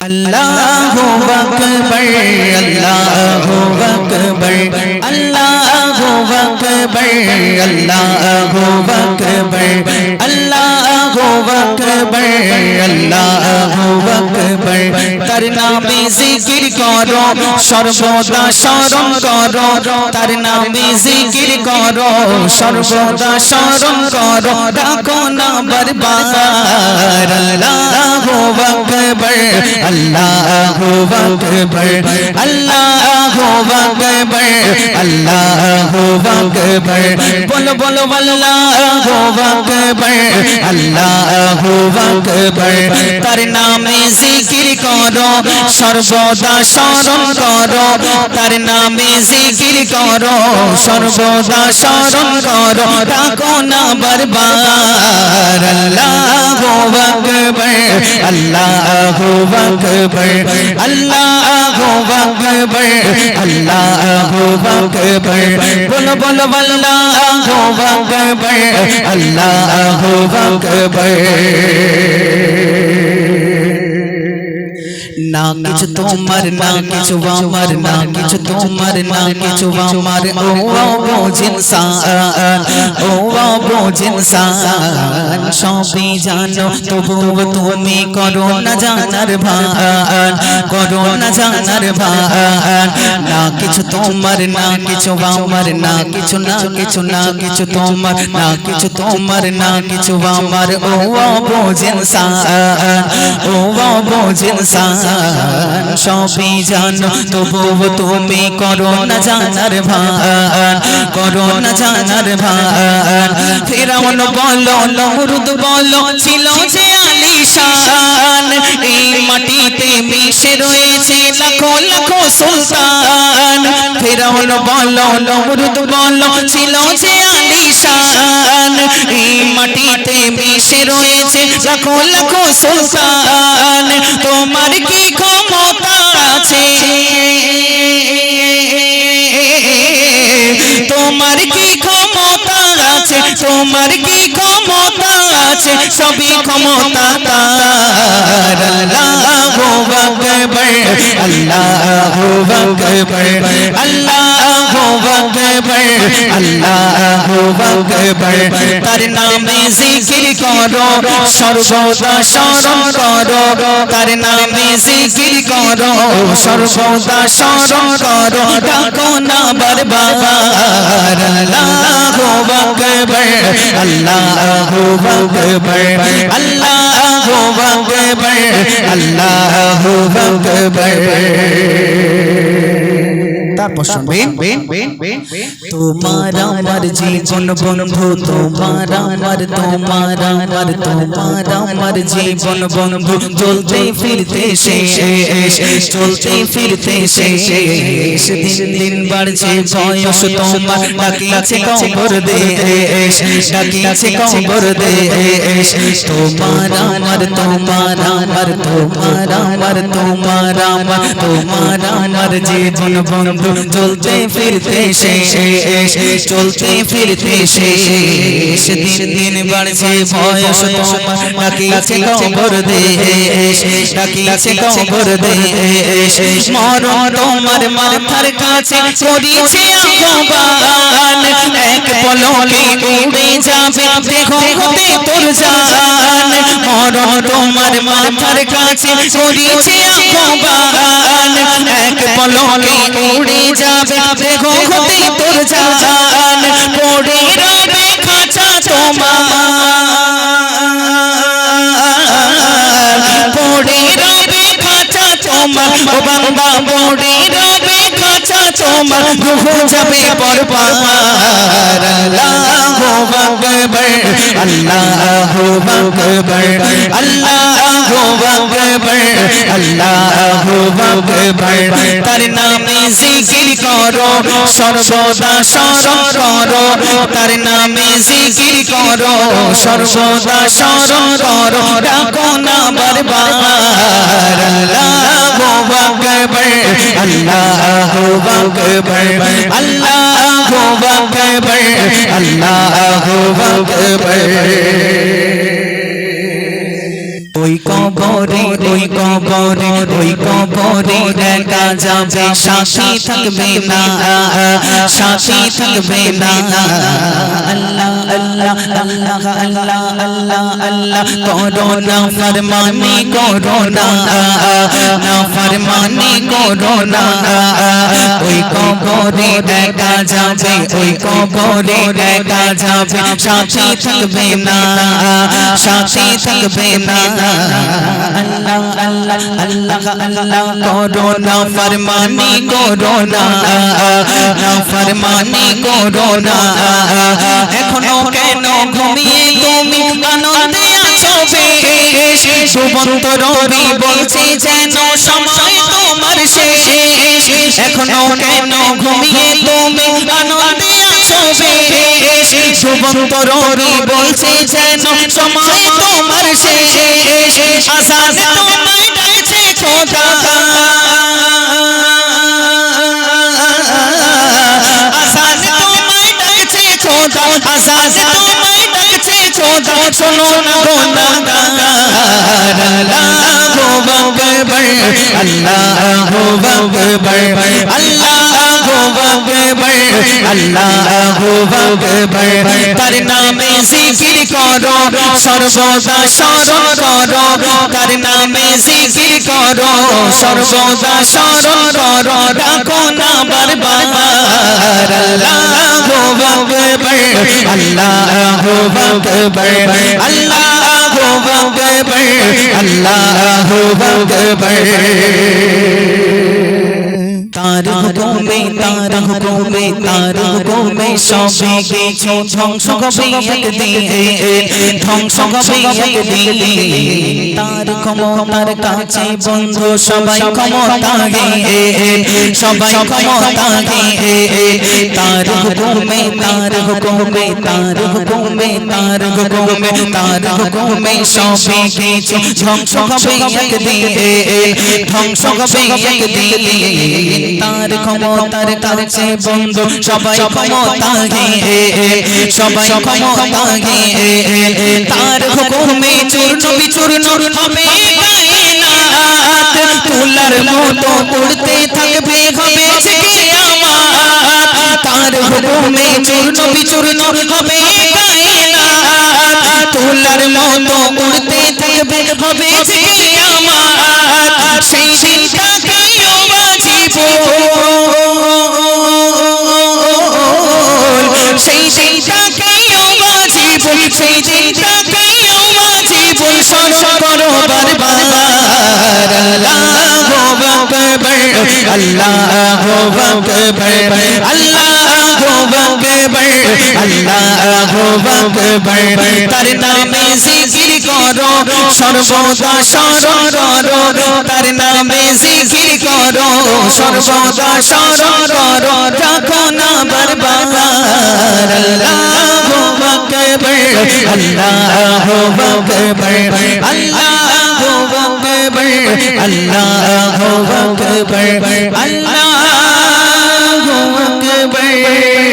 अल्लाहु अकबर अल्लाहु अकबर अल्लाहु अकबर अल्लाहु अकबर अल्लाहु अकबर अल्लाहु अकबर तार नामे जिकिर करो सर्वदा स्मरण करो तार नामे जिकिर करो सर्वदा स्मरण करो डाको ना बरबार अल्लाहु अकबर अल्लाहु अकबर अल्लाहु अकबर अल्लाहु अकबर बोलो बोलो अल्लाहु अकबर अल्लाहु अकबर तार नामे जिकिर करो सर्वदा स्मरण करो तार नामे जिकिर करो सर्वदा स्मरण करो डाको ना बरबार अल्लाहु अकबर अल्लाहु अकबर अल्लाहु अकबर अल्लाहु अकबर बोलो बोलो अल्लाहु अकबर अल्लाहु अकबर ना किछ तोमर ना किछ वामर ना किछ तोमर ना किछ वामर ओ बोझ इंसान सभी जानो तबुओ तुमी करो न जानर भान करो न जानर भान ना किछ तोमर ना किछ वामर ना किछ तोमर ना किछ तोमर ना किछ वामर ओ बोझ इंसान सभी जानो तबुओ तुमी करो न जानर भान करो न जानर भान फिरौन बोलो नमरुद बोलो छिलो जे आलिशान এই মাটিতে মিশে রয়েছে লাখো লাখো সুলতান ফিরৌন বলো নমরুদ বলো ছিল যে আলিশান এই মাটিতে মিশে রয়েছে লাখো লাখো সুলতান তোমার কি ক্ষমতা আছে তোমার কি ক্ষমতা আছে তোমার কি ক্ষমতা আছে সবই ক্ষমতা তার আল্লাহু আকবার আল্লাহু আকবার আল্লাহু আকবার আল্লাহু আকবার তার নামে জিকির করো সর্বদা স্মরণ করো তার নামে জিকির করো সর্বদা স্মরণ করো ডাকো না বারবার আল্লাহু আকবার আল্লাহু আকবার আল্লাহু আকবার আল্লাহু আকবার তারপর শুনবেন তোমার আমার জীবন বন্ধু তোমার আমার জীবন বন্ধু চলতে ফিরতে শেষ চলতে ফিরতে শেষ দিন দিন বাড়ছে বয়স তোমার ডাকিছে কবর দেশ ডাকিছে কবর দেশ তোমার আমার জীবন বন্ধু চলতে ফিরতে শেষ চলতে ফিরতে শেষ দিন দিন বাড়ছে বয়স তোমার ডাকিছে কবর দেশ ডাকিছে কবর দেশ মরণ তোমার মাথার কাছে করিছে আহ্বান এক পলকে উড়ে যাবে দেখো হতে তোর জান মরণ তোমার মাথার কাছে করিছে আহ্বান এক পলকে উড়ে যাবে দেখো হতে তোর জান পড়ে রবে খাঁচা তোমার পড়ে রবে খাঁচা তোমার ও বান্দা পড়ে রবে খাঁচা তোমার রূহ যাবে বরবাদ আল্লাহু আকবার আল্লাহু আকবার আল্লাহু আকবার আল্লাহু আকবার তার নামে জিকির করো সর্বদা স্মরণ করো তার নামে জিকির করো সর্বদা স্মরণ করো ডাকো না বারবার আল্লাহু আকবার আল্লাহু আকবার আল্লাহু আকবার আল্লাহু আকবার ওই কবরে ওই কবরে একা যাবে সাথী থাকবে না সাথী থাকবে না আল্লাহ আল্লাহ আল্লাহ আল্লাহ আল্লাহ আল্লাহ করোনা ফরমানি করোনা না ফরমানি করোনা ওই কবরে একা যাবে ওই কবরে একা যাবে সাথী থাকবে না সাথী থাকবে না আল্লাহ আল্লাহ আল্লাহ আল্লাহ করোনা ফরমানি করোনা না ফরমানি করোনা এখনো কেন ঘুমিয়ে তুমি আনন্দে আছো বেশ সুবন্ত রবি বলছে যেন সময় তোমার শেষ এখনো কেন ঘুমিয়ে তুমি আনন্দে আছো বেশ সুবন্ত রবি বলছে যেন সময় তোমার শেষ আসাজ তোমায় ডাকছে খোদা আসাজ তোমায় ডাকছে খোদা আসাজ তোমায় ডাকছে খোদা শোনো না আল্লাহু আকবার আল্লাহু আকবার আল্লাহু আকবার আল্লাহু আকবার তার নামে জিকির করো সর্বদা স্মরণ করো তার নামে জিকির করো সর্বদা স্মরণ করো রাখো না বারবার আল্লাহু আকবার আল্লাহু আকবার আল্লাহু আকবার আল্লাহু আকবার তার হুকুমে সবে কিছু ধ্বংস হবে একদিন ধ্বংস হবে একদিন তার ক্ষমতার কাছে বন্ধু সবাই ক্ষমতা সবাই ক্ষমতা তার হুকুমে সবে কিছু ধ্বংস হবে একদিন ধ্বংস হবে একদিন তার ক্ষমতার কাছে বন্ধু সবাই ক্ষমতা সবাই ক্ষমতা তার হুকুমে চূর্ণ বিচূর্ণ হবে কায়নাত তুলার মতো উড়তে থাকবে হবে কিয়ামত তার হুকুমে চূর্ণ বিচূর্ণ হবে কায়নাত তুলার মতো উড়তে থাকবে হবে কিয়ামত সেই দিনটাকে সেই দিনটাকেও বাজিব সেই দিনটাকেও বাজিব স্মরণ করো বারবার আল্লাহু আকবার আল্লাহু আকবার আল্লাহু আকবার আল্লাহু আকবার তার নামে জিকির করো সর্বদা স্মরণ করো তার নামে জিকির করো সর্বদা স্মরণ করো রাখো না বারবার আল্লাহু আকবার আল্লাহু আকবার আল্লাহু আকবার আল্লাহু আকবার আল্লাহু আকবার